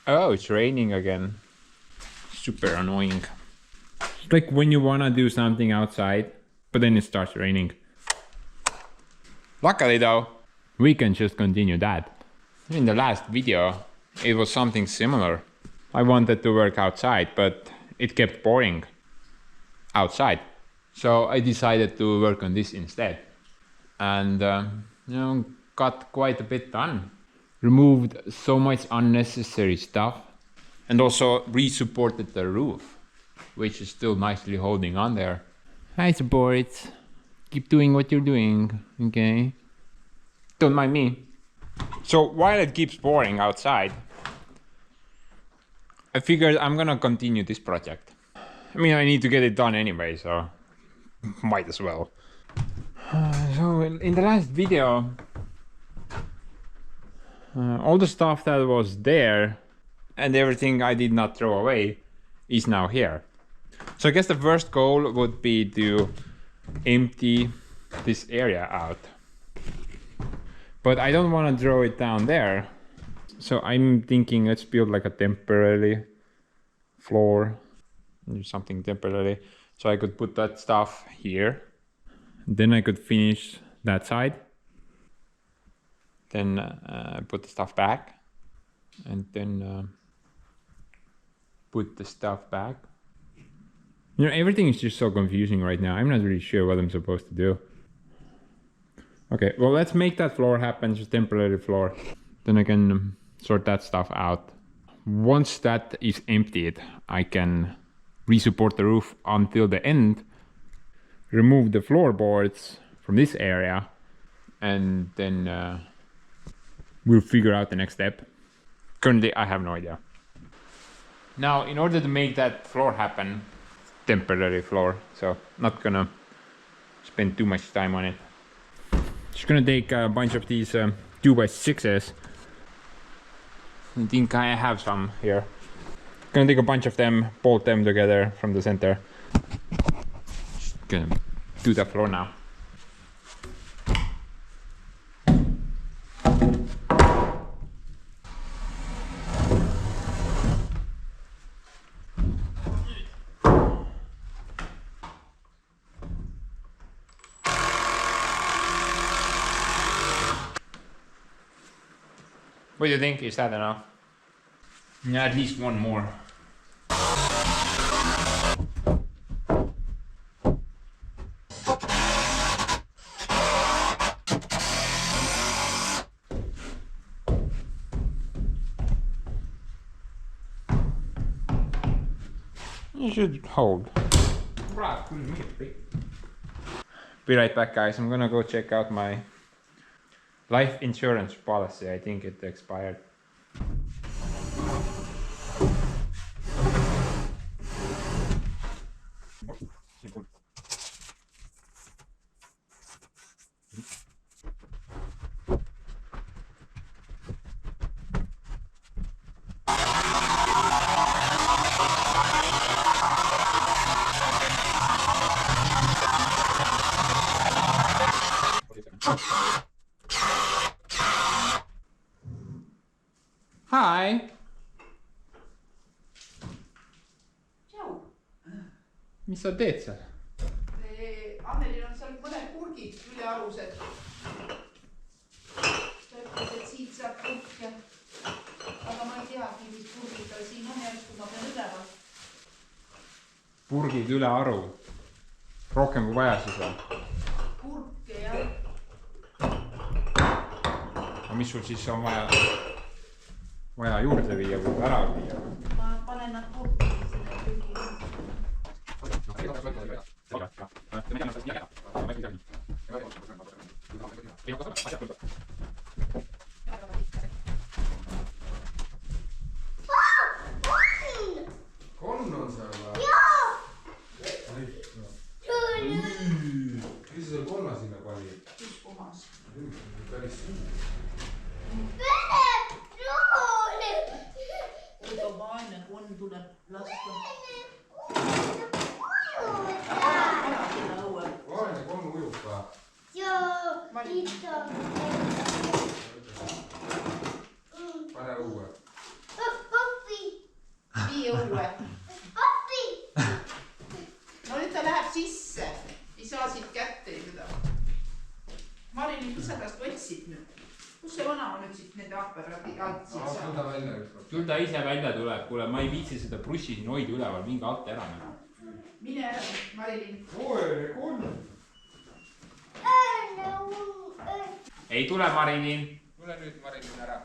Oh, it's raining again. Super annoying. It's like when you wanna do something outside, but then it starts raining. Luckily though, we can just continue that. In the last video, it was something similar. I wanted to work outside, but it kept pouring outside. So I decided to work on this instead. And you know, got quite a bit done. Removed so much unnecessary stuff. And also re-supported the roof, which is still nicely holding on there. Hi support. Keep doing what you're doing, okay? Don't mind me. So while it keeps pouring outside, I figured I'm gonna continue this project. I mean, I need to get it done anyway, so might as well. So in the last video, all the stuff that was there and everything I did not throw away is now here. So I guess the first goal would be to empty this area out. But I don't want to throw it down there. So I'm thinking let's build like a temporary floor, something temporary. So I could put that stuff here. Then I could finish that side. Then put the stuff back. And then put the stuff back. You know, everything is just so confusing right now. I'm not really sure what I'm supposed to do. Okay, well, let's make that floor happen, just temporary floor. Then I can sort that stuff out. Once that is emptied, I can re-support the roof until the end, remove the floorboards from this area, and then we'll figure out the next step. Currently, I have no idea. Now, in order to make that floor happen, temporary floor, so not gonna spend too much time on it. Just gonna take a bunch of these 2x6s. I think I have some here. Gonna take a bunch of them, bolt them together from the center. Just gonna do the floor now. What do you think? Is that enough? Yeah, at least one more. You should hold. Be right back, guys. I'm gonna go check out my life insurance policy. I think it expired. Hi! Tšau! Mis sa teed seal? Annelil on seal mõned purgid ülealused. Ta ütles, et siit saab purk ja... Aga ma ei teagi, mis purgid tal siin on järsku, ma pean üle vaatama. Purgid üle aru. Rohkem kui vaja siis on. Purke, jah. Aga mis sul siis on vaja juurde viia või ära viia? Ma panen nad purki selle purgi. Konn on seal või? Jaa! Mis sa konna sinna pani? Kus kohas? Päris Oota vaene konn tuleb lasta. vaene konn ujub ka. pane õue. vii õue. No nüüd ta läheb sisse. Ei saa siit kätte teda. Marilyn, mis sa tast otsid nüüd? Kus see vana nüüd siit nende aparaadi alt siit saab? Tule välja ükskord. Küll ta ise välja tuleb, kuule, ma ei viitsi seda brussi siin hoida üleval, minge alt ära. Mine ära, Marilyn. Ei tule, Marilyn. Tule nüüd, Marilyn, ära.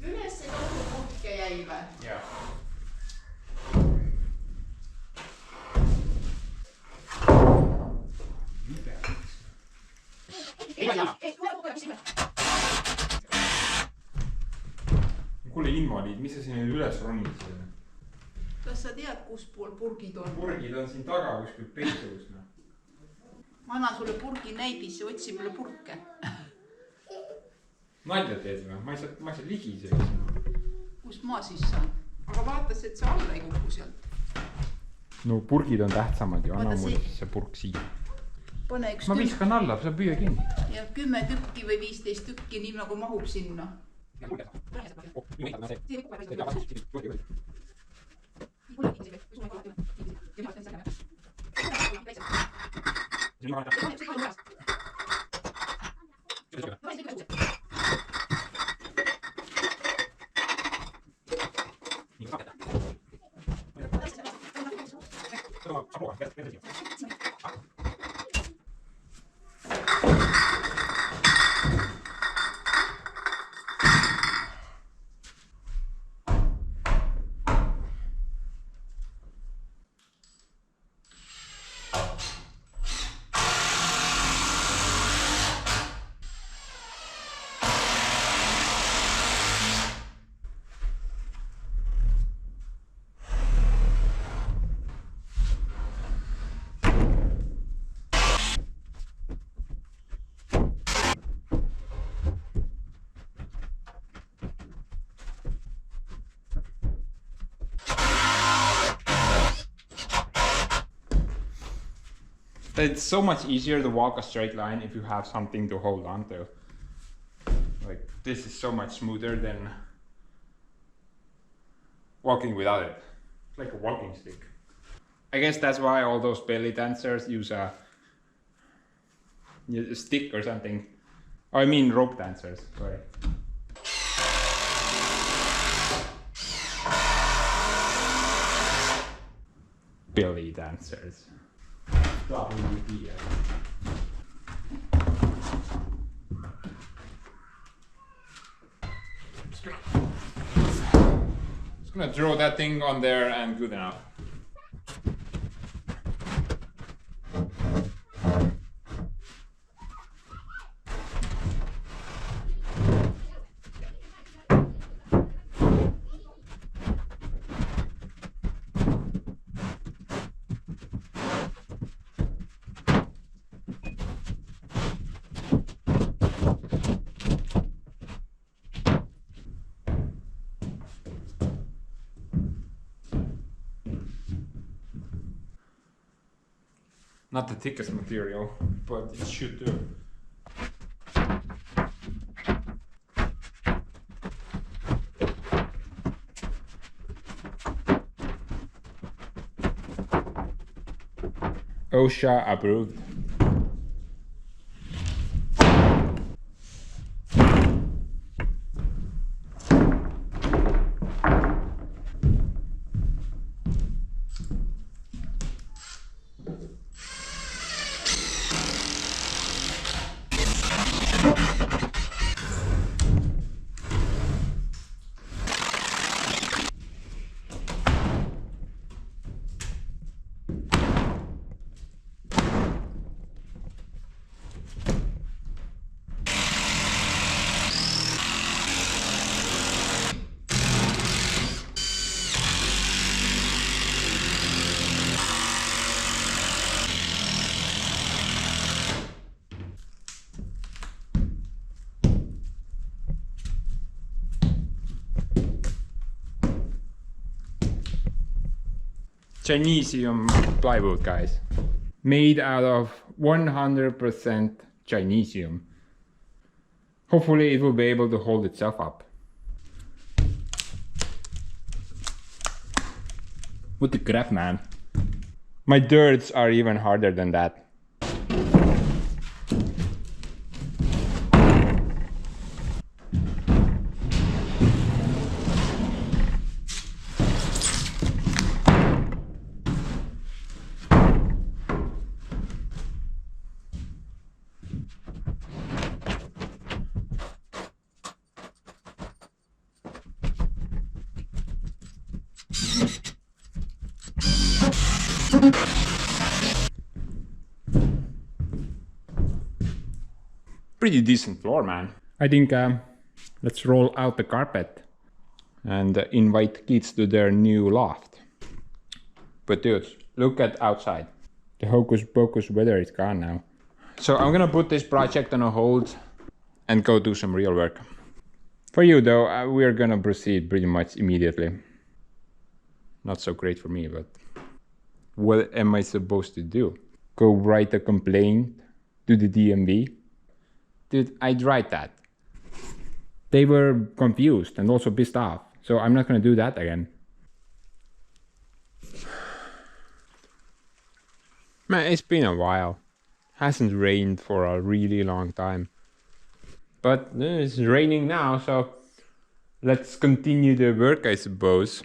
Üles see kodupurke jäi või? Jah. Kuule, invaliid, mis sa siin üles ronid? Kas sa tead, kus pool purgid on? Purgid on siin taga kuskil peitus. Ma annan sulle purgi näidisse, otsi mulle purke. Nalja teed või? Ma ei saa ligi selleks. Kus ma siis saan? Aga vaatas, et sa alla ei kuku sealt. No purgid on tähtsamad ju, anna Vaata, mulle siis see purk siia. Pane üks Ma viskan alla, sa püüa kinni. Ja 10 tükki või 15 tükki, nii nagu mahub sinna. It's so much easier to walk a straight line if you have something to hold on to. Like, this is so much smoother than walking without it. It's like a walking stick. I guess that's why all those belly dancers use a stick or something. Oh, I mean rope dancers, sorry. Belly dancers. WP. Just gonna throw that thing on there and good enough. Not the thickest material, but it should do. OSHA approved. Chinesium plywood, guys. Made out of 100% Chinesium. Hopefully it will be able to hold itself up. What the crap, man? My dirts are even harder than that. Pretty decent floor, man. I think let's roll out the carpet and invite kids to their new loft. But dudes, look at outside. The hocus pocus weather is gone now. So I'm gonna put this project on a hold and go do some real work. For you though, we are gonna proceed pretty much immediately. Not so great for me, but what am I supposed to do? Go write a complaint to the DMV? Dude, I'd write that. They were confused and also pissed off, so I'm not gonna do that again. Man, it's been a while. Hasn't rained for a really long time. But it's raining now, so let's continue the work, I suppose.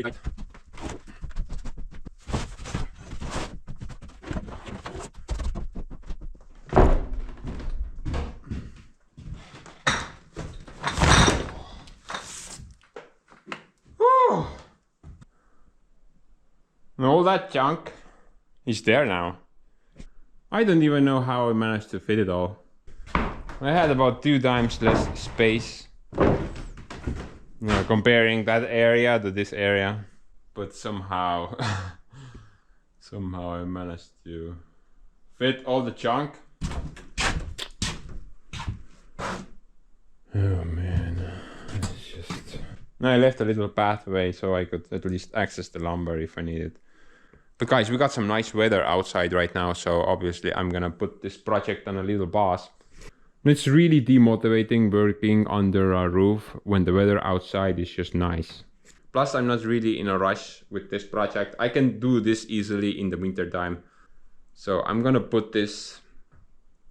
And all that junk is there now. I don't even know how I managed to fit it all. I had about 2 times less space. You know, comparing that area to this area. But somehow, somehow I managed to fit all the junk. Oh man, it's just... I left a little pathway so I could at least access the lumber if I needed. But guys, we got some nice weather outside right now, so obviously I'm gonna put this project on a little pause. It's really demotivating working under a roof when the weather outside is just nice. Plus, I'm not really in a rush with this project. I can do this easily in the winter time. So I'm gonna put this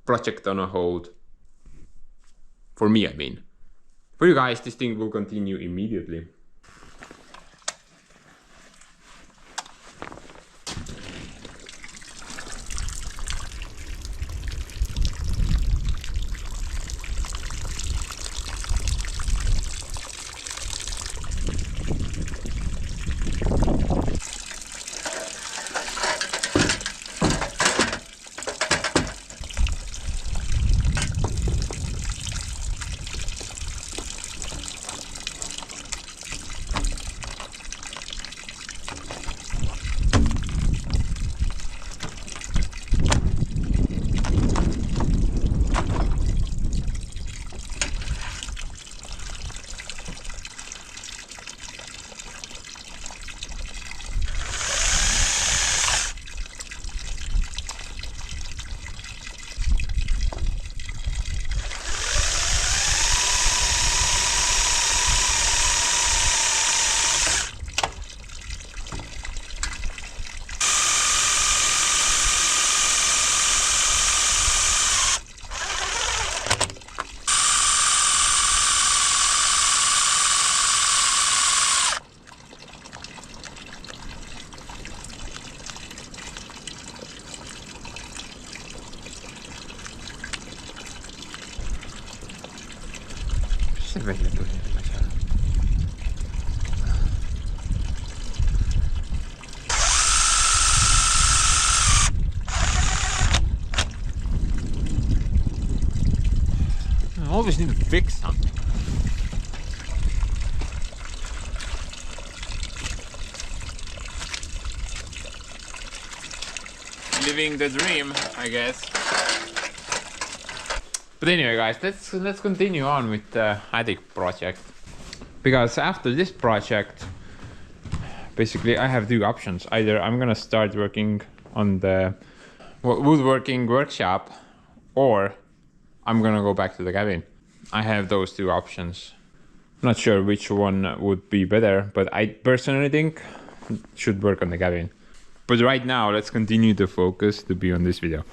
project on a hold. For me, I mean. For you guys, this thing will continue immediately. Se vede tuli masyado. I always need to fix something. Living the dream, I guess. But anyway, guys, let's continue on with the attic project. Because after this project, basically I have 2 options. Either I'm gonna start working on the woodworking workshop, or I'm gonna go back to the cabin. I have those 2 options. Not sure which one would be better, but I personally think should work on the cabin. But right now, let's continue the focus to be on this video.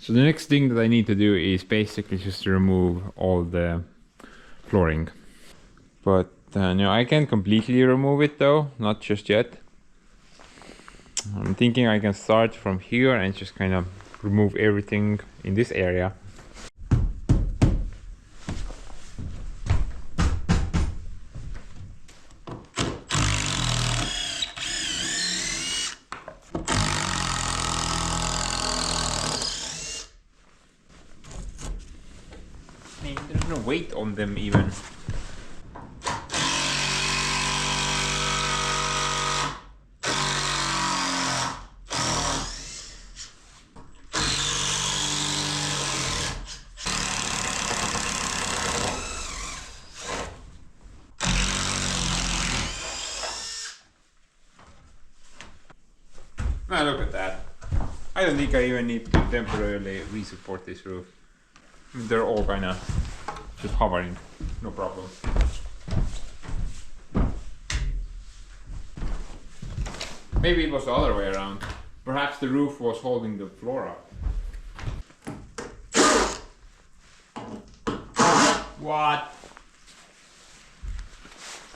So the next thing that I need to do is basically just to remove all the flooring. But no, I can't completely remove it though, not just yet. I'm thinking I can start from here and just kind of remove everything in this area. There's no weight on them even. Now look at that. I don't think I even need to temporarily re-support this roof. They're all kinda just hovering, no problem. Maybe it was the other way around. Perhaps the roof was holding the floor up. What?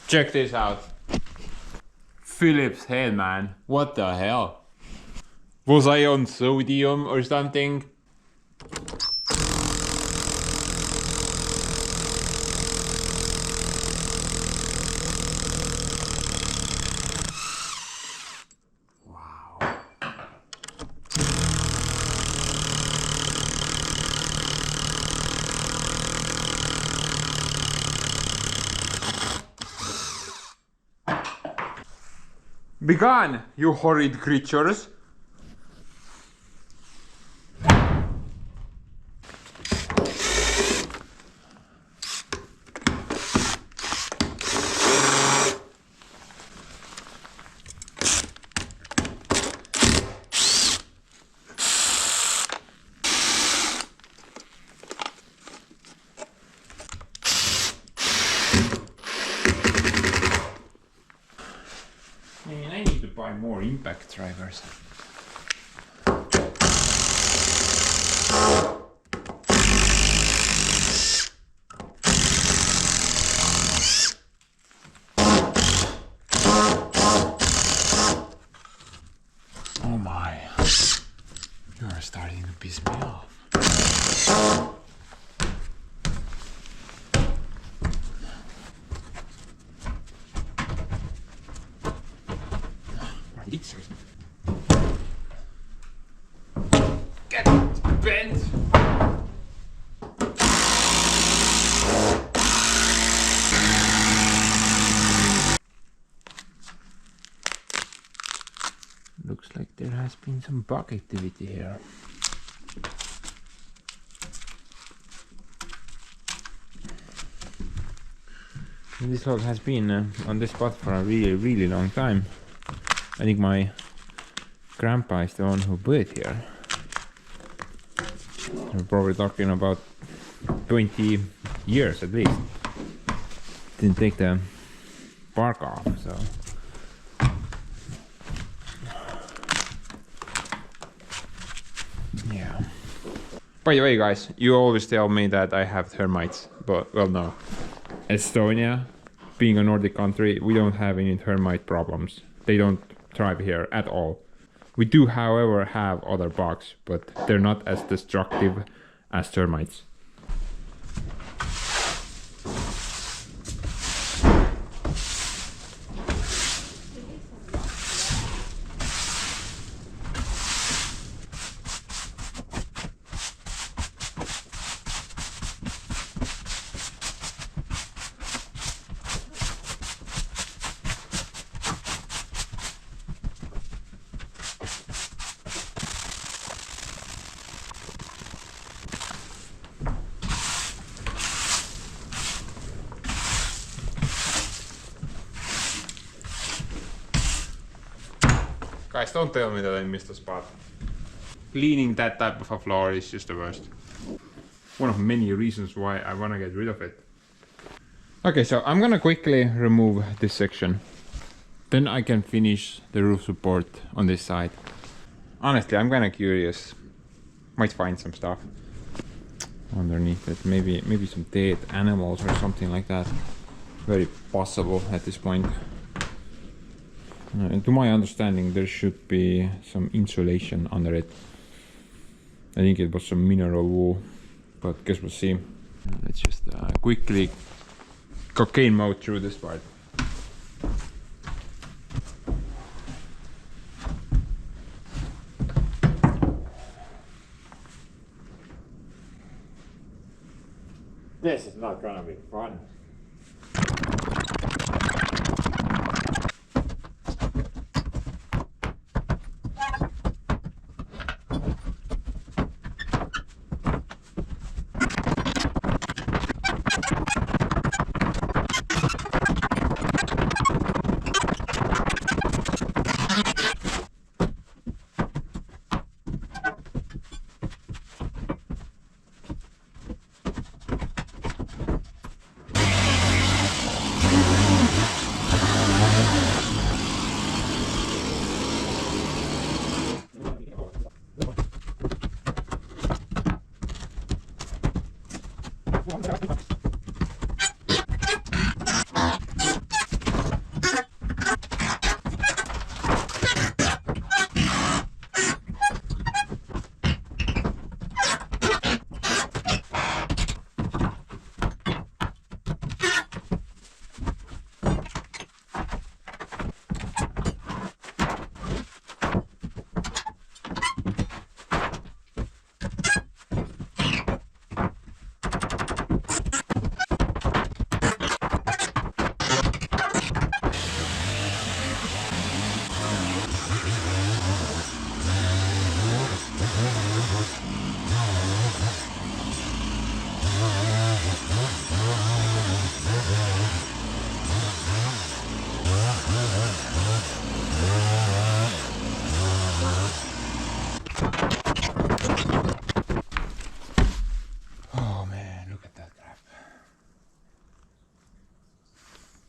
Check this out. Philip's head, man. What the hell? Was I on sodium or something? Begone, you horrid creatures! Man, I need to buy more impact drivers. Oh my, you are starting to piss me off. Get bent! Looks like there has been some bug activity here. And this log has been on this spot for a really long time. I think my grandpa is the one who put it here. We're probably talking about 20 years at least. Didn't take the bark off, so. Yeah. By the way, guys, you always tell me that I have termites, but well, no. Estonia, being a Nordic country, we don't have any termite problems. They don't thrive here at all. We do, however, have other bugs, but they're not as destructive as termites. Guys, don't tell me that I missed a spot. Cleaning that type of a floor is just the worst. One of many reasons why I want to get rid of it. Okay, so I'm gonna quickly remove this section. Then I can finish the roof support on this side. Honestly, I'm kinda curious. Might find some stuff underneath it. Maybe some dead animals or something like that. Very possible at this point. And to my understanding, there should be some insulation under it. I think it was some mineral wool, but guess we'll see. Let's just quickly cocaine mode through this part. This is not gonna be fun.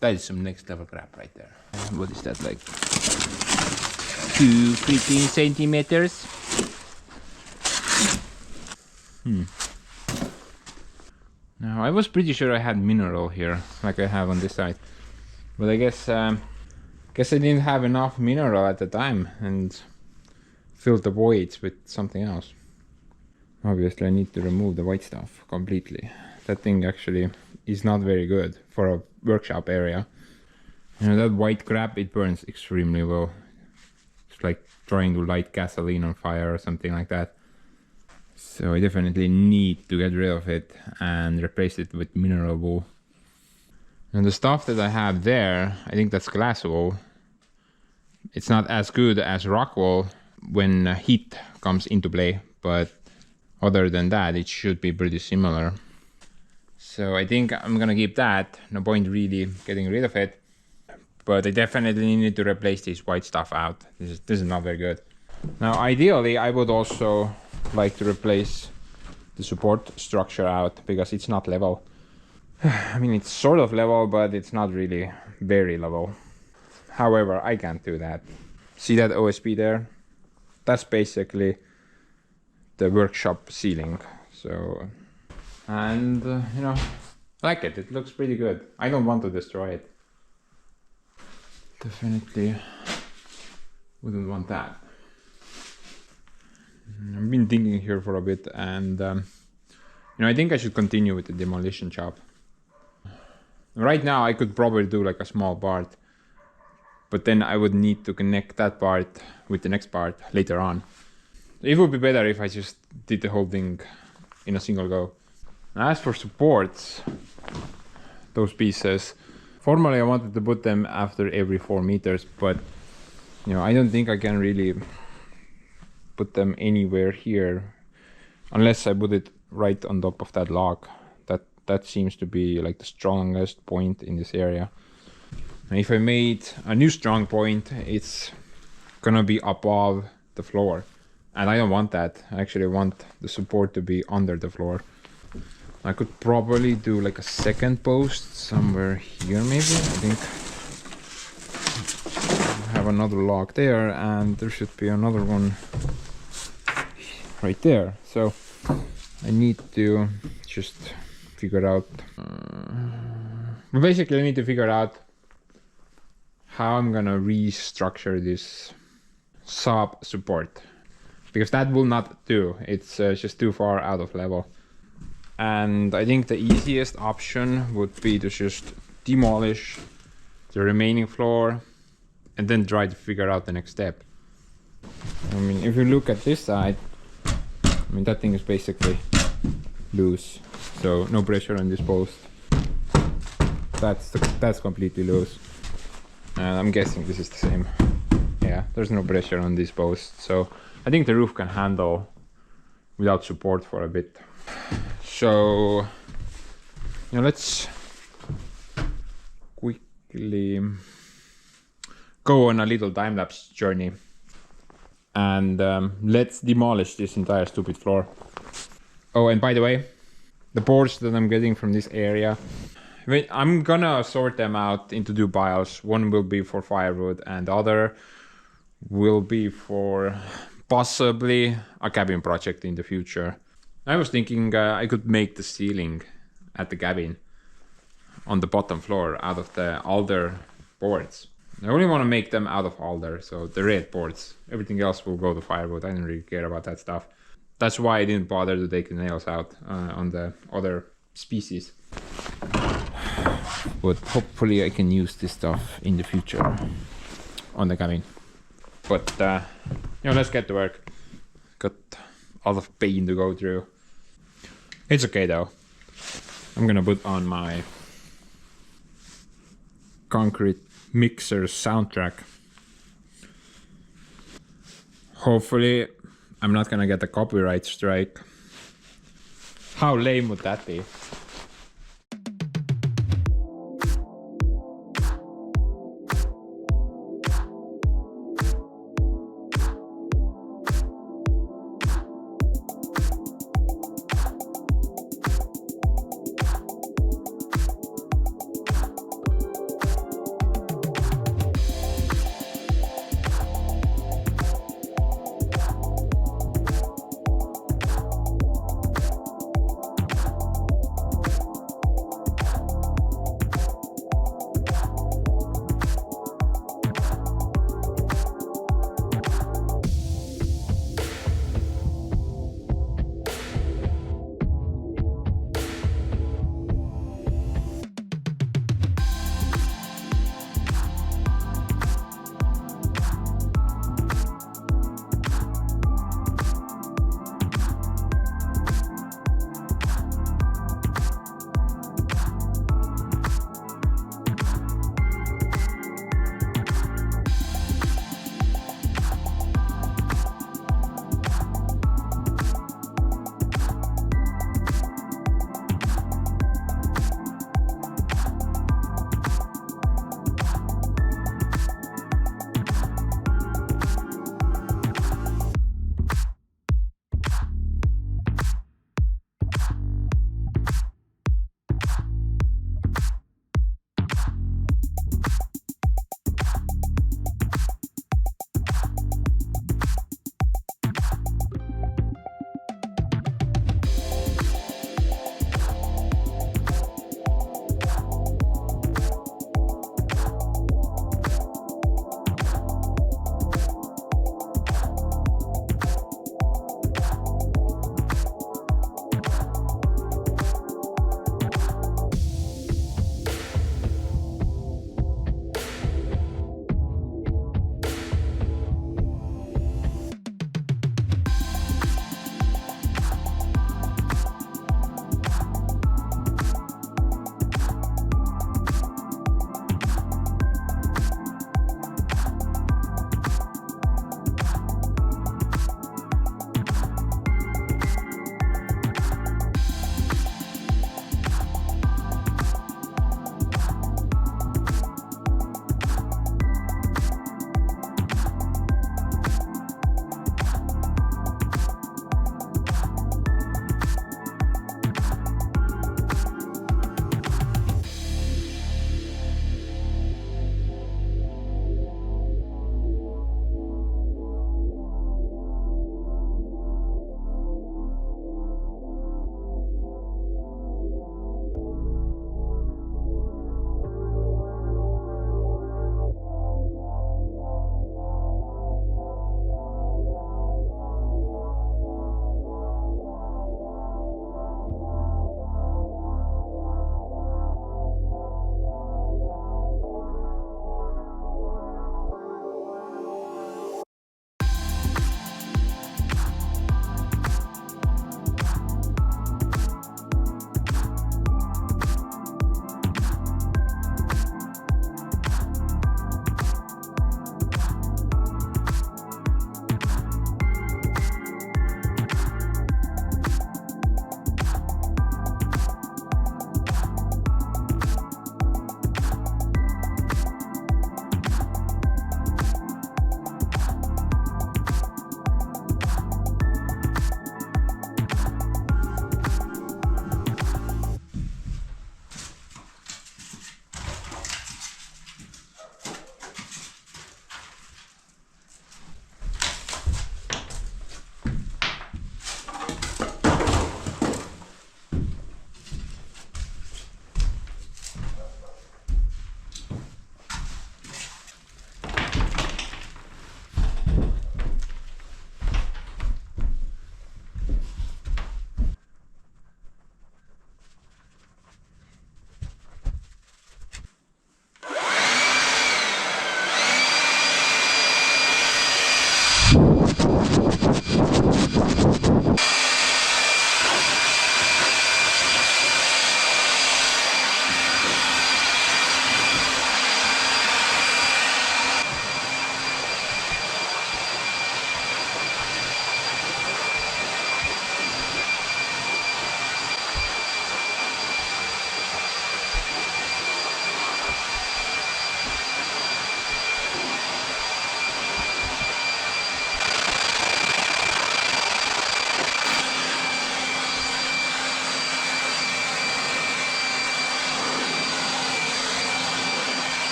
That is some next level crap right there. What is that, like 2 freaking centimeters? Now I was pretty sure I had mineral here, like I have on this side, but I guess I didn't have enough mineral at the time and filled the voids with something else. Obviously I need to remove the white stuff completely. That thing actually is not very good for a workshop area. You know, that white crap, it burns extremely well. It's like trying to light gasoline on fire or something like that. So I definitely need to get rid of it and replace it with mineral wool. And the stuff that I have there, I think that's glass wool. It's not as good as rock wool when heat comes into play, but other than that, it should be pretty similar. So I think I'm gonna keep that. No point really getting rid of it. But I definitely need to replace this white stuff out. This is not very good. Now ideally I would also like to replace the support structure out because it's not level. I mean, it's sort of level, but it's not really very level. However, I can't do that. See that OSB there? That's basically the workshop ceiling. So, and you know, I like it. It looks pretty good. I don't want to destroy it. Definitely wouldn't want that. I've been thinking here for a bit, and you know, I think I should continue with the demolition job. Right now I could probably do like a small part, but then I would need to connect that part with the next part later on. It would be better if I just did the whole thing in a single go. As for supports, those pieces, formally I wanted to put them after every 4 meters, but you know, I don't think I can really put them anywhere here unless I put it right on top of that log. That seems to be like the strongest point in this area. And if I made a new strong point, it's gonna be above the floor, and I don't want that. I actually want the support to be under the floor. I could probably do like a second post somewhere here, maybe. I think I have another log there, and there should be another one right there. So I need to just figure out. Basically, I need to figure out how I'm gonna restructure this sub support, because that will not do. It's just too far out of level. And I think the easiest option would be to just demolish the remaining floor and then try to figure out the next step. I mean, if you look at this side, I mean, that thing is basically loose, so no pressure on this post. That's completely loose, and I'm guessing this is the same. Yeah, there's no pressure on this post, so I think the roof can handle without support for a bit. So, you know, let's quickly go on a little time-lapse journey, and let's demolish this entire stupid floor. Oh, and by the way, the boards that I'm getting from this area, I'm gonna sort them out into 2 piles. One will be for firewood and the other will be for possibly a cabin project in the future. I was thinking I could make the ceiling at the cabin on the bottom floor out of the alder boards. I only want to make them out of alder, so the red boards. Everything else will go to firewood. I don't really care about that stuff. That's why I didn't bother to take the nails out on the other species. But hopefully I can use this stuff in the future on the cabin. But you know, let's get to work. Got a lot of pain to go through. It's okay though. I'm gonna put on my concrete mixer soundtrack. Hopefully I'm not gonna get a copyright strike. How lame would that be?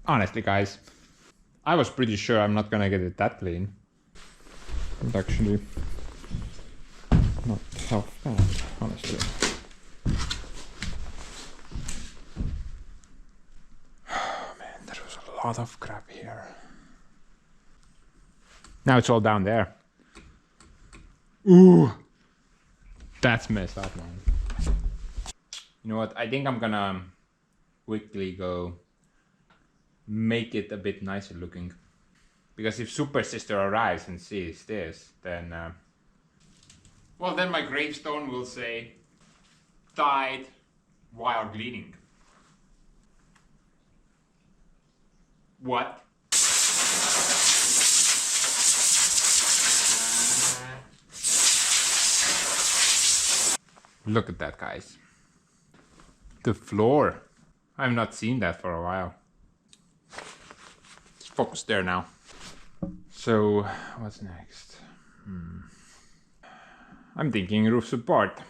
Honestly, guys, I was pretty sure I'm not gonna get it that clean. It's actually not half bad, honestly. Oh man, there was a lot of crap here. Now it's all down there. Ooh, that's messed up, man. You know what? I think I'm gonna quickly go make it a bit nicer looking. Because if Super Sister arrives and sees this, then well, then my gravestone will say, died while cleaning. What? Look at that, guys. The floor. I've not seen that for a while. Let's focus there now. So, what's next? I'm thinking roof support.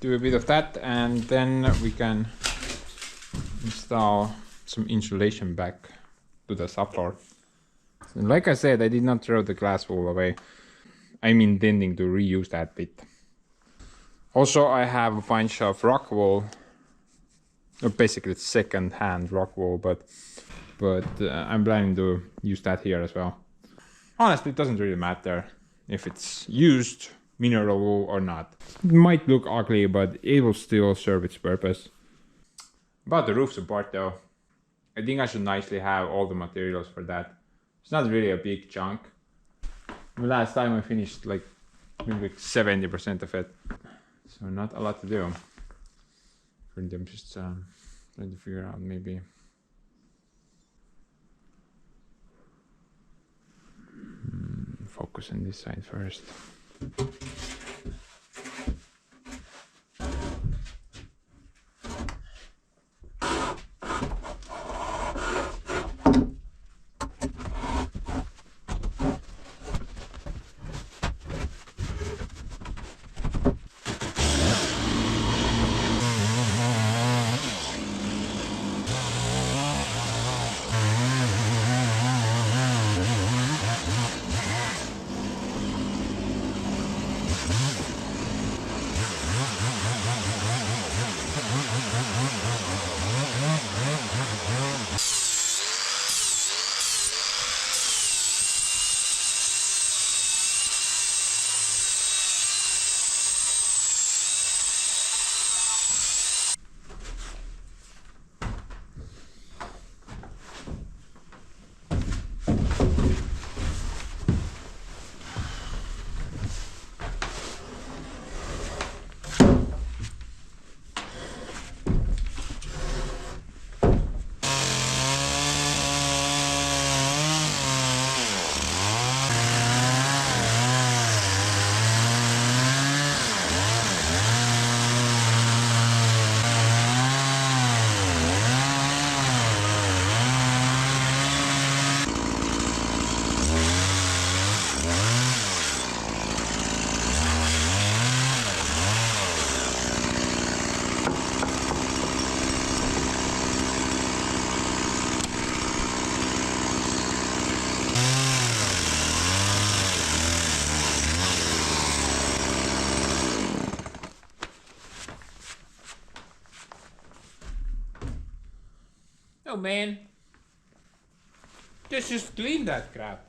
Do a bit of that and then we can install some insulation back to the subfloor. So like I said, I did not throw the glass wall away. I'm intending to reuse that bit. Also, I have a bunch of rock wool. Basically it's second-hand rock wool, but I'm planning to use that here as well. Honestly, it doesn't really matter if it's used mineral wool or not. It might look ugly, but it will still serve its purpose. About the roof support though, I think I should nicely have all the materials for that. It's not really a big chunk. The last time I finished like maybe 70% of it. So not a lot to do. I'm just trying to figure out maybe focus on this side first. Oh man, just clean that crap.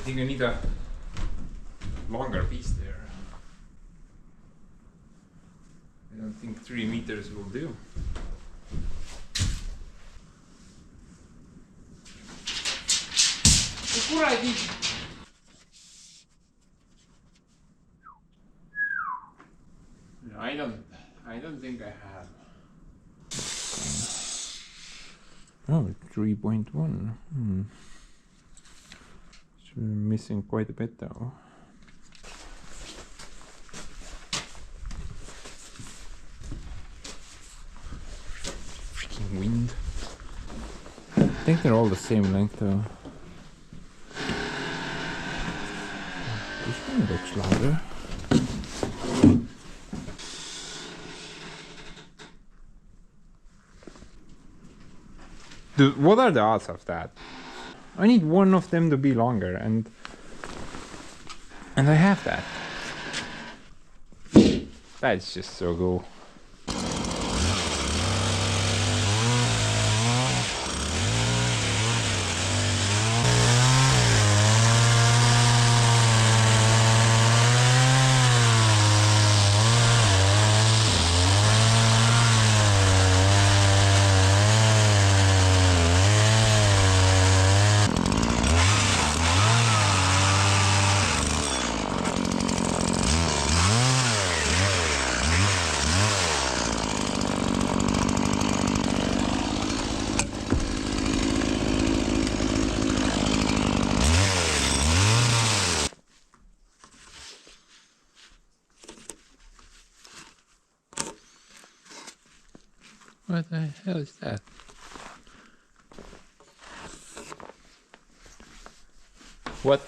think I need a longer piece there. I don't think 3 meters will do. No, I don't think I have. Oh, 3.1. So we're missing quite a bit though. Freaking wind. I think they're all the same length though. This one looks longer. Dude, what are the odds of that? I need one of them to be longer, and I have that. That's just so cool. What the hell is that? What?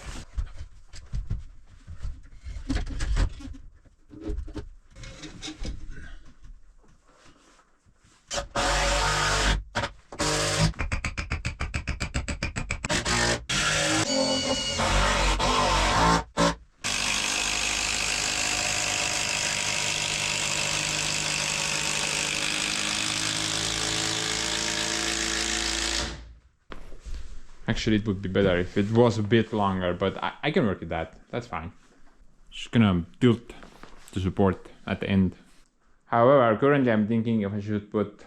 Actually, it would be better if it was a bit longer, but I can work with that. That's fine. Just gonna tilt the support at the end. However, currently I'm thinking if I should put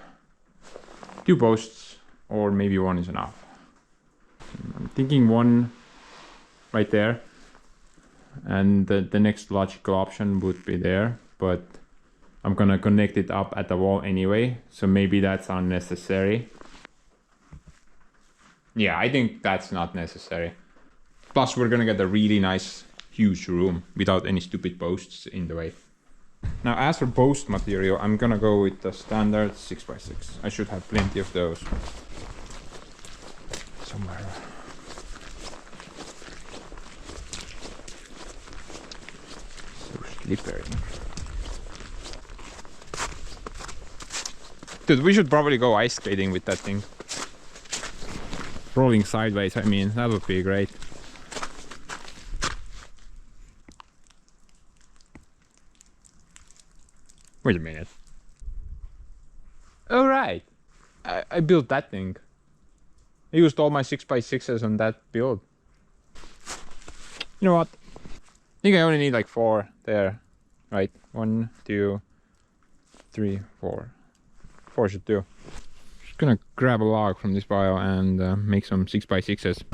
2 posts or maybe 1 is enough. I'm thinking 1 right there, and the next logical option would be there, but I'm gonna connect it up at the wall anyway, so maybe that's unnecessary. Yeah, I think that's not necessary. Plus, we're gonna get a really nice, huge room without any stupid posts in the way. Now, as for post material, I'm gonna go with the standard 6x6. I should have plenty of those somewhere. So slippery. Dude, we should probably go ice skating with that thing. Rolling sideways, I mean, that would be great. Wait a minute. Oh right, I built that thing. I used all my 6x6s on that build. You know what? I think I only need like 4 there. Right, 1, 2, 3, 4. 4 should do. Just gonna grab a log from this pile and make some 6x6s.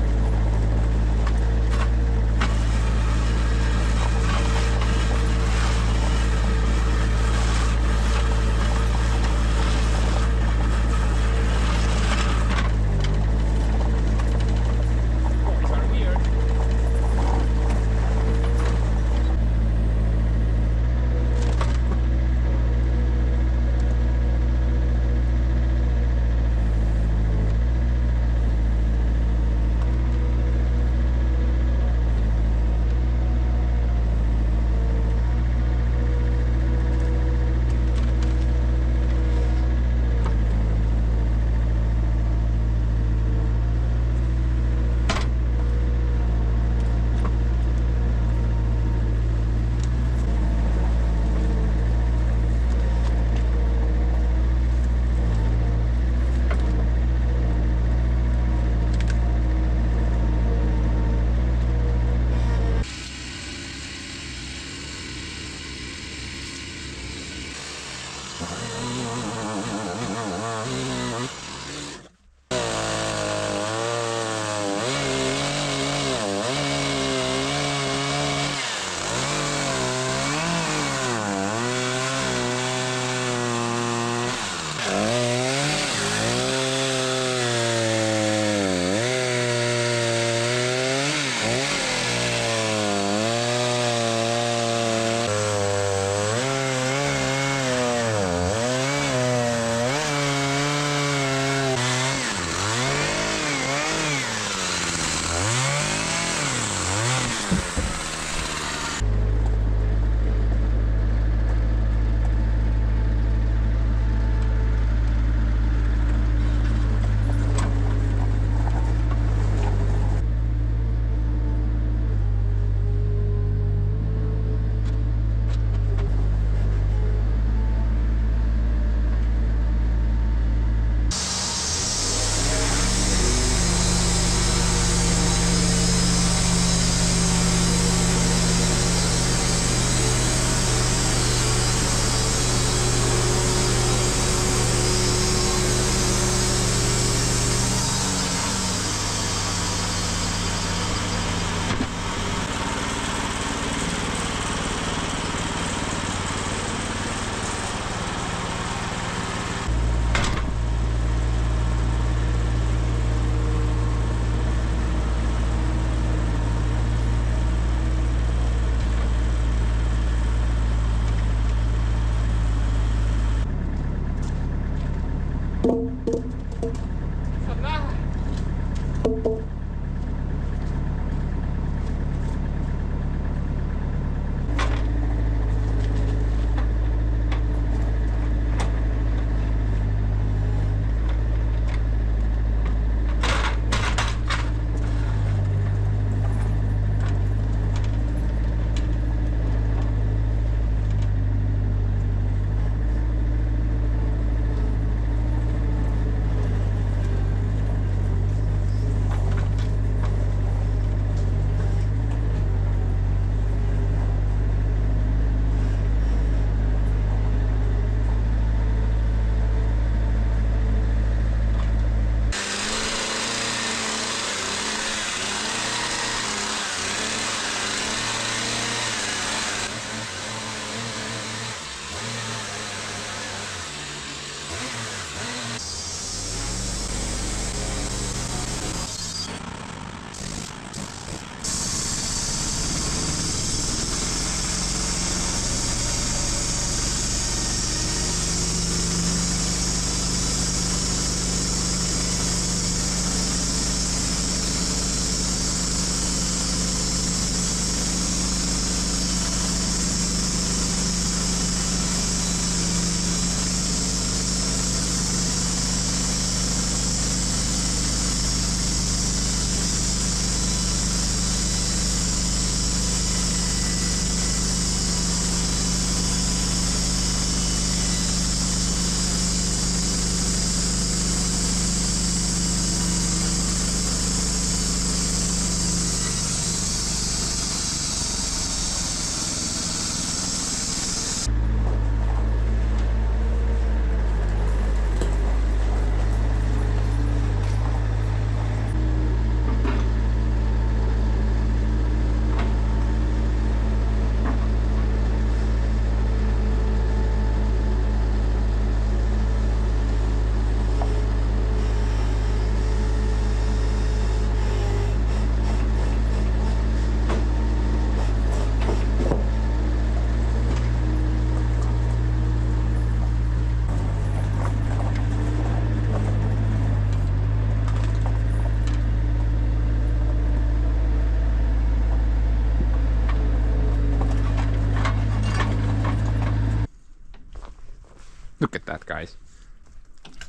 Look at that, guys.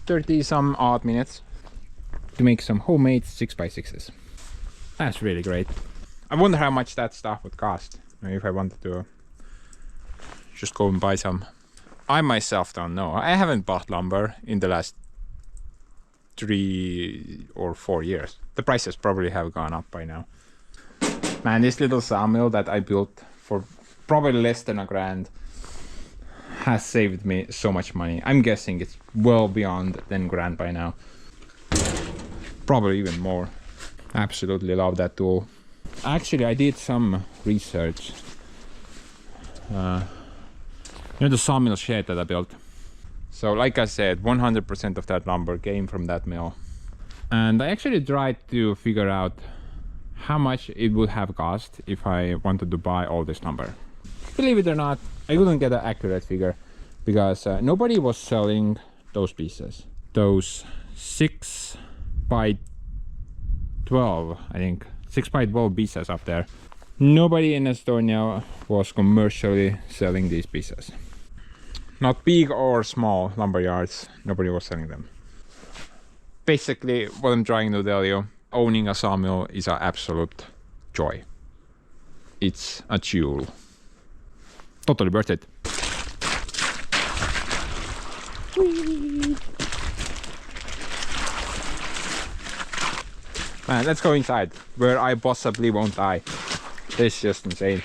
30 some odd minutes to make some homemade 6x6s. That's really great. I wonder how much that stuff would cost if I wanted to just go and buy some. I myself don't know. I haven't bought lumber in the last 3 or 4 years. The prices probably have gone up by now. Man, this little sawmill that I built for probably less than $1,000 has saved me so much money. I'm guessing it's well beyond $10,000 by now. Probably even more. Absolutely love that tool. Actually, I did some research. The sawmill shed that I built. So like I said, 100% of that lumber came from that mill. And I actually tried to figure out how much it would have cost if I wanted to buy all this lumber. Believe it or not, I couldn't get an accurate figure because nobody was selling those pieces. Those 6 by 12, I think. 6 by 12 pieces up there. Nobody in Estonia was commercially selling these pieces. Not big or small lumber yards, nobody was selling them. Basically, what I'm trying to tell you, owning a sawmill is an absolute joy. It's a jewel. Totally worth it. Whee! Man, let's go inside, where I possibly won't die. This is just insane.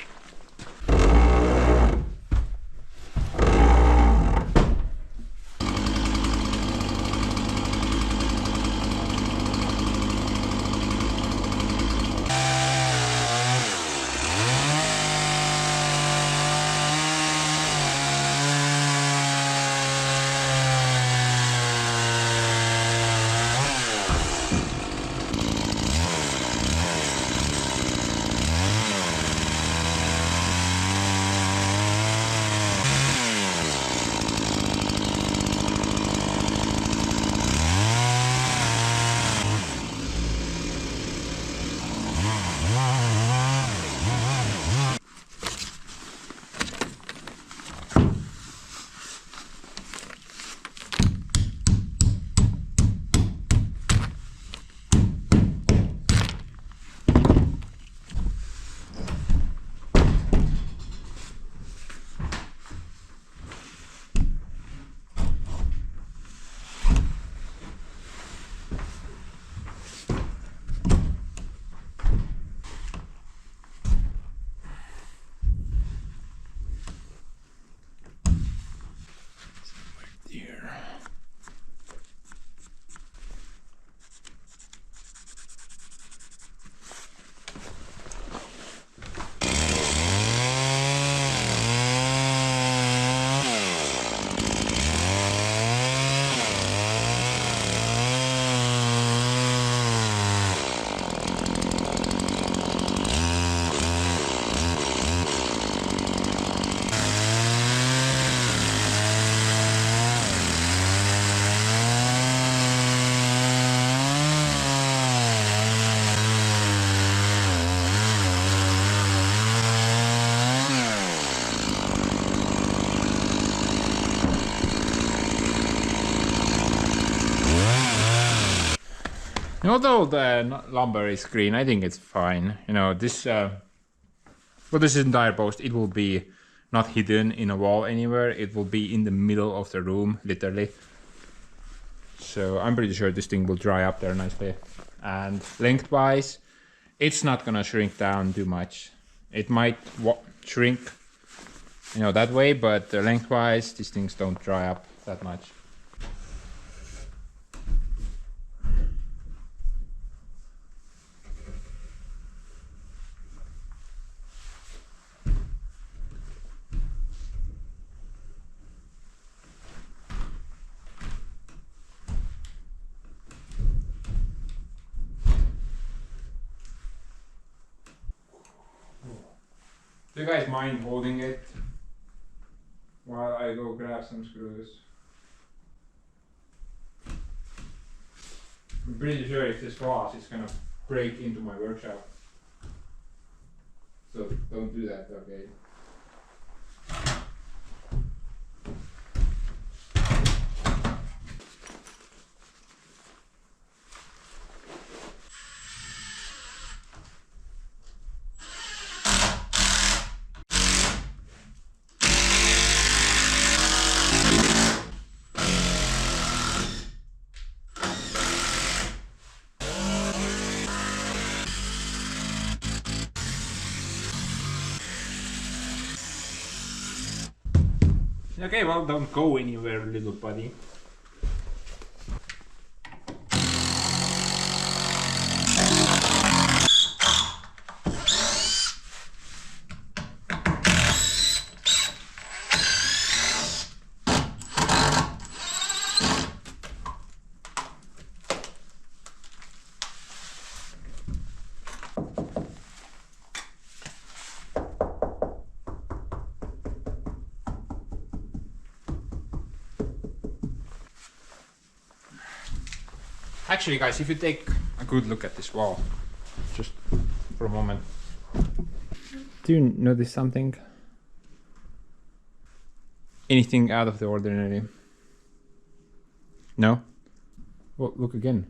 Although the lumber is green, I think it's fine. You know, this for this entire post, it will be not hidden in a wall anywhere. It will be in the middle of the room, literally. So I'm pretty sure this thing will dry up there nicely. And lengthwise, it's not gonna shrink down too much. It might shrink, you know, that way, but lengthwise, these things don't dry up that much. Do you guys mind holding it while I go grab some screws? I'm pretty sure if this falls, it's gonna break into my workshop. So don't do that, okay? Okay, well, don't go anywhere, little buddy. Actually, guys, if you take a good look at this wall, just for a moment. Do you notice something? Anything out of the ordinary? No? Well, look again.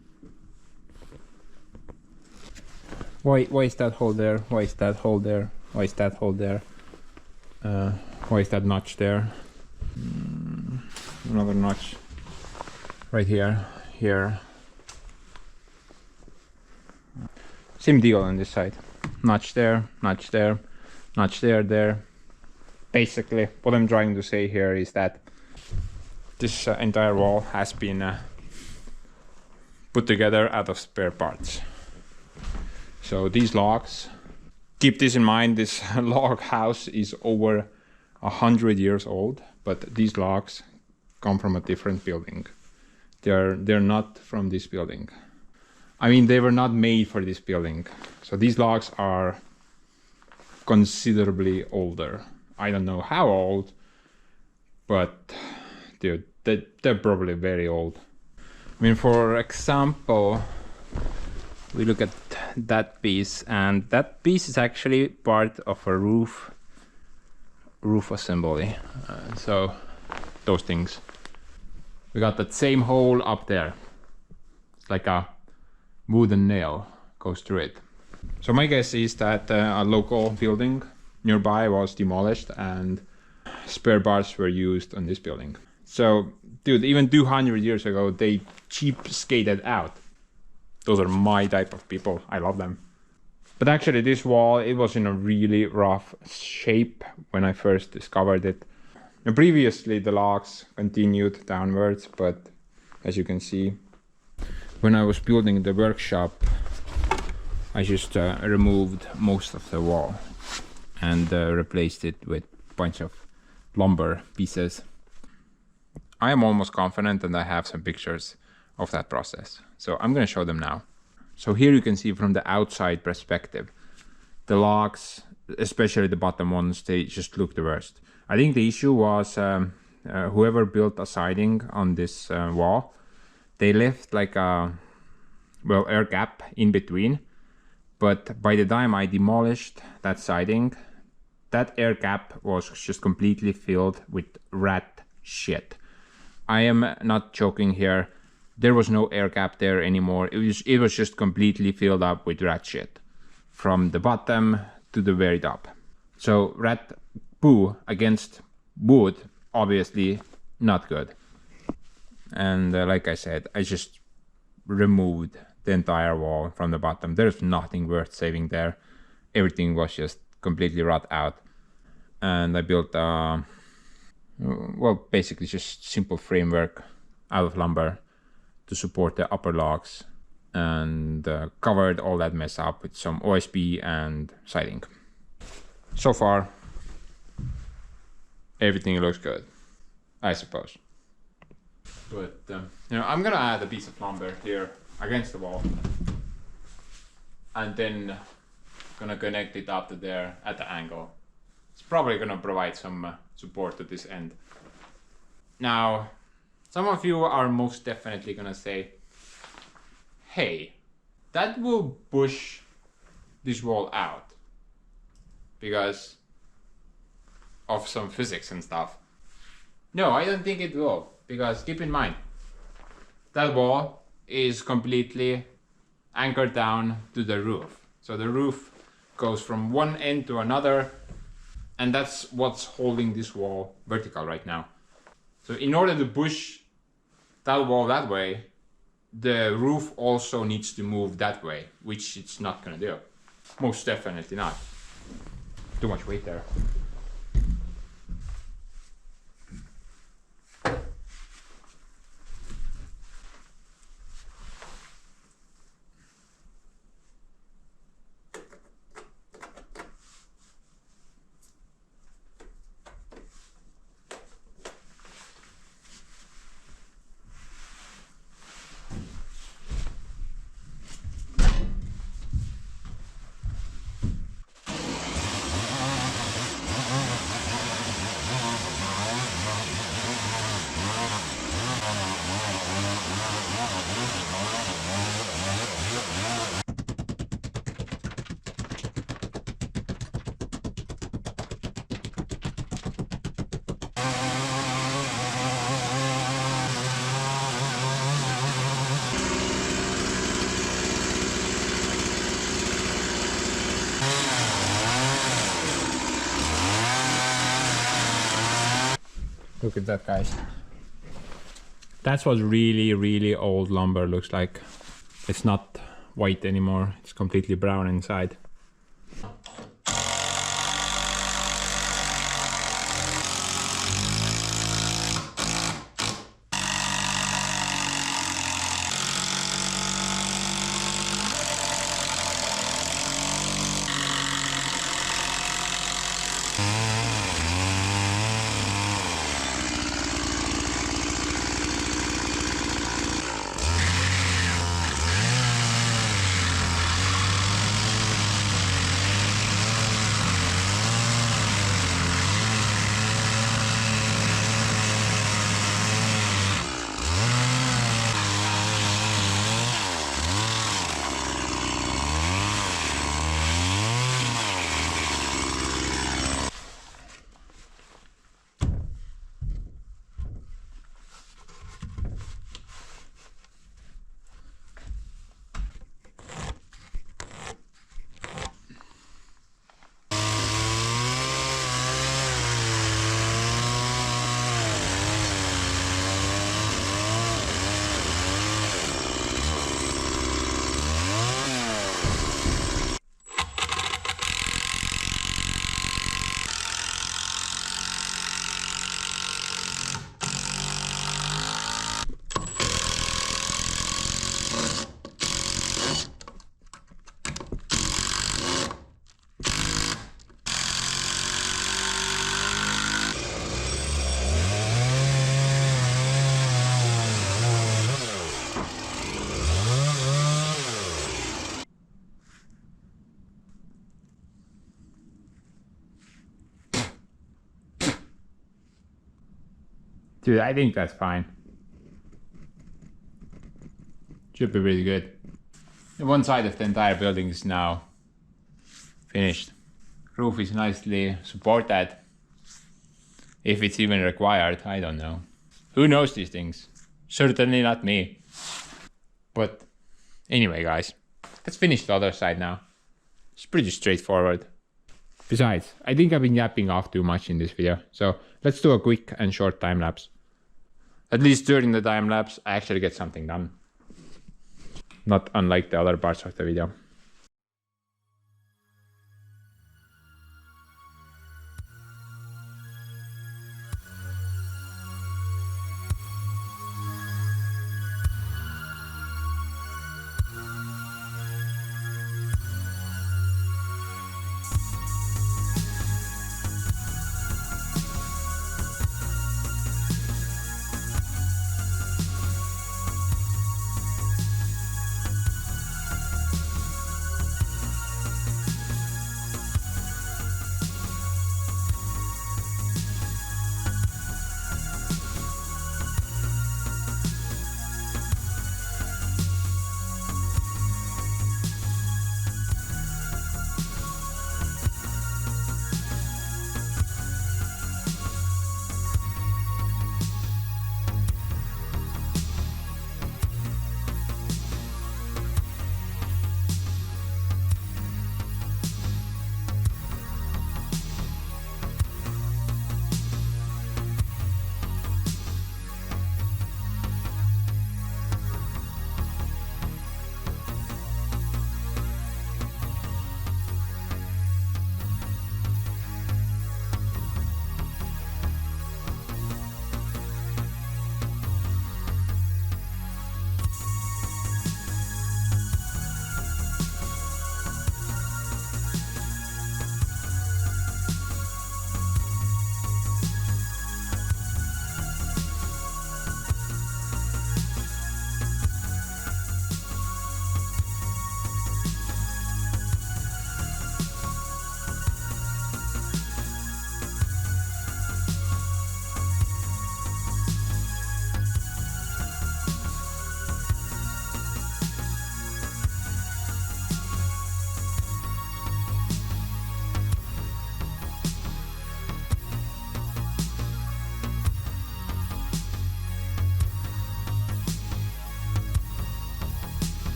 Why is that hole there? Why is that hole there? Why is that hole there? Why is that notch there? Another notch right here, here. Same deal on this side. Notch there, notch there, notch there, there. Basically, what I'm trying to say here is that this entire wall has been put together out of spare parts. So these logs, keep this in mind, this log house is over 100 years old, but these logs come from a different building. They're not from this building. I mean, they were not made for this building. So these logs are considerably older. I don't know how old, but dude, they're probably very old. I mean, for example, we look at that piece, and that piece is actually part of a roof assembly. So those things. We got that same hole up there. It's like a wooden nail goes through it. So my guess is that a local building nearby was demolished and spare parts were used on this building. So, dude, even 200 years ago, they cheapskated out. Those are my type of people. I love them. But actually, this wall, it was in a really rough shape when I first discovered it. And previously, the logs continued downwards, but as you can see, when I was building the workshop, I just removed most of the wall and replaced it with a bunch of lumber pieces. I am almost confident that I have some pictures of that process. So I'm going to show them now. So here you can see from the outside perspective, the logs, especially the bottom ones, they just look the worst. I think the issue was whoever built a siding on this wall, they left like a, well, air gap in between. But by the time I demolished that siding, that air gap was just completely filled with rat shit. I am not joking here. there was no air gap there anymore. It was just completely filled up with rat shit from the bottom to the very top. So rat poo against wood, obviously not good. And like I said, I just removed the entire wall from the bottom. There's nothing worth saving there. Everything was just completely rot out. And I built well, basically just simple framework out of lumber to support the upper logs, and covered all that mess up with some OSB and siding. So far, everything looks good, I suppose. But you know, I'm gonna add a piece of lumber here against the wall, and then gonna connect it up to there at the angle. It's probably gonna provide some support to this end. Now, some of you are most definitely gonna say, hey, that will push this wall out because of some physics and stuff. No, I don't think it will, because keep in mind, that wall is completely anchored down to the roof. So the roof goes from one end to another, and that's what's holding this wall vertical right now. So in order to push that wall that way, the roof also needs to move that way, which it's not gonna do. Most definitely not. Too much weight there. Look at that, guys. That's what really, really old lumber looks like. It's not white anymore. It's completely brown inside. Dude, I think that's fine. Should be really good. And one side of the entire building is now finished. Roof is nicely supported. If it's even required, I don't know. Who knows these things? Certainly not me. But anyway, guys, let's finish the other side now. It's pretty straightforward. Besides, I think I've been yapping off too much in this video, so let's do a quick and short time lapse. At least during the time lapse, I actually get something done. Not unlike the other parts of the video.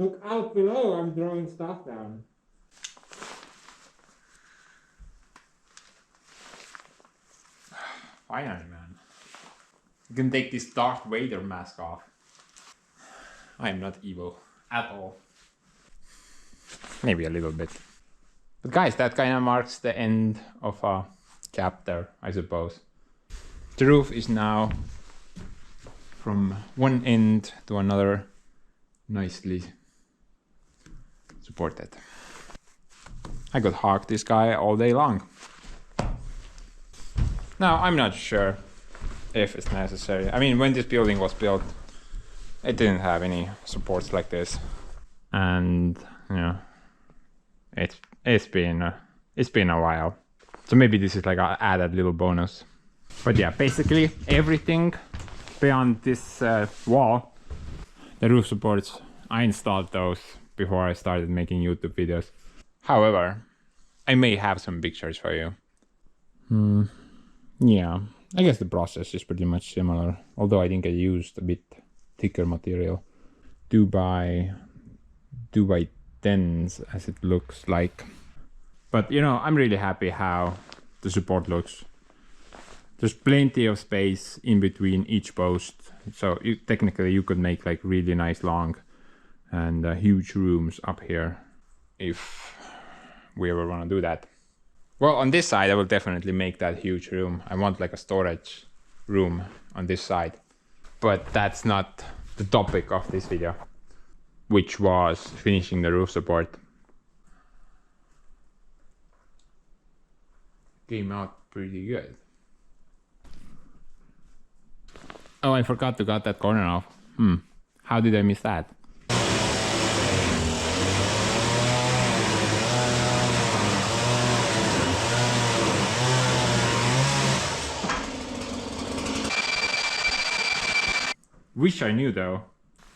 Look out below, I'm throwing stuff down. Finally, man. You can take this Darth Vader mask off. I am not evil at all. Maybe a little bit. But guys, that kind of marks the end of a chapter, I suppose. The roof is now from one end to another nicely supported. I could hawk this guy all day long. Now, I'm not sure if it's necessary. I mean, when this building was built, it didn't have any supports like this. And Yeah, it's been a while. So maybe this is like an added little bonus. But yeah, basically everything beyond this wall, the roof supports, I installed those before I started making YouTube videos. However, I may have some pictures for you. Yeah, I guess the process is pretty much similar, although I think I used a bit thicker material. 2x10s as it looks like. But you know, I'm really happy how the support looks. There's plenty of space in between each post, so technically you could make like really nice long and huge rooms up here if we ever want to do that. Well, on this side I will definitely make that huge room. I want like a storage room on this side, but that's not the topic of this video, which was finishing the roof support. Came out pretty good. Oh, I forgot to cut that corner off. How did I miss that? Wish I knew though.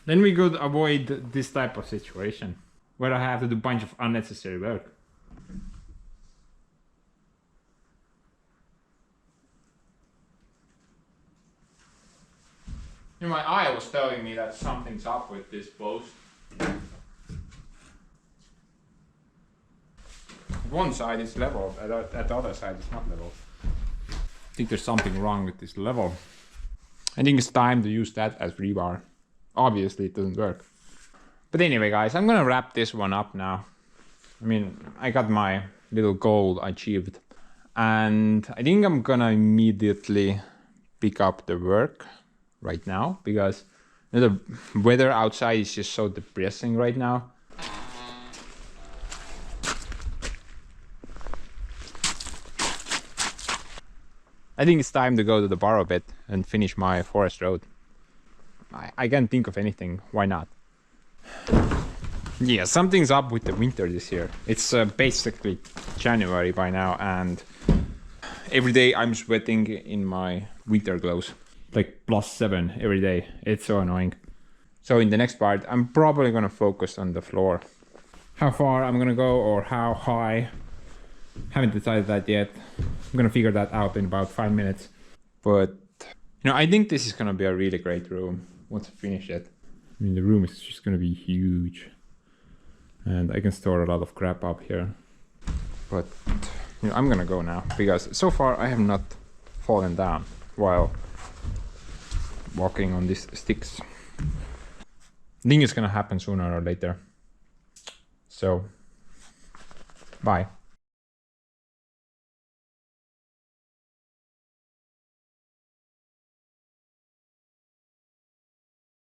Then we could avoid this type of situation where I have to do a bunch of unnecessary work. My eye was telling me that something's up with this post. One side is level, at the other side it's not level. I think there's something wrong with this level. I think it's time to use that as rebar. Obviously it doesn't work. But anyway guys, I'm gonna wrap this one up now. I mean, I got my little goal achieved. And I think I'm gonna immediately pick up the work right now, because the weather outside is just so depressing right now. I think it's time to go to the borrow bit and finish my forest road. I can't think of anything, why not? Yeah, something's up with the winter this year. It's basically January by now, and every day I'm sweating in my winter clothes. Like +7 every day. It's so annoying. So in the next part, I'm probably gonna focus on the floor. How far I'm gonna go or how high, haven't decided that yet. I'm gonna figure that out in about 5 minutes. But you know, I think this is gonna be a really great room once I finish it. I mean, the room is just gonna be huge, and I can store a lot of crap up here. But you know, I'm gonna go now because so far I have not fallen down while walking on these sticks. I think it's gonna happen sooner or later. So, bye.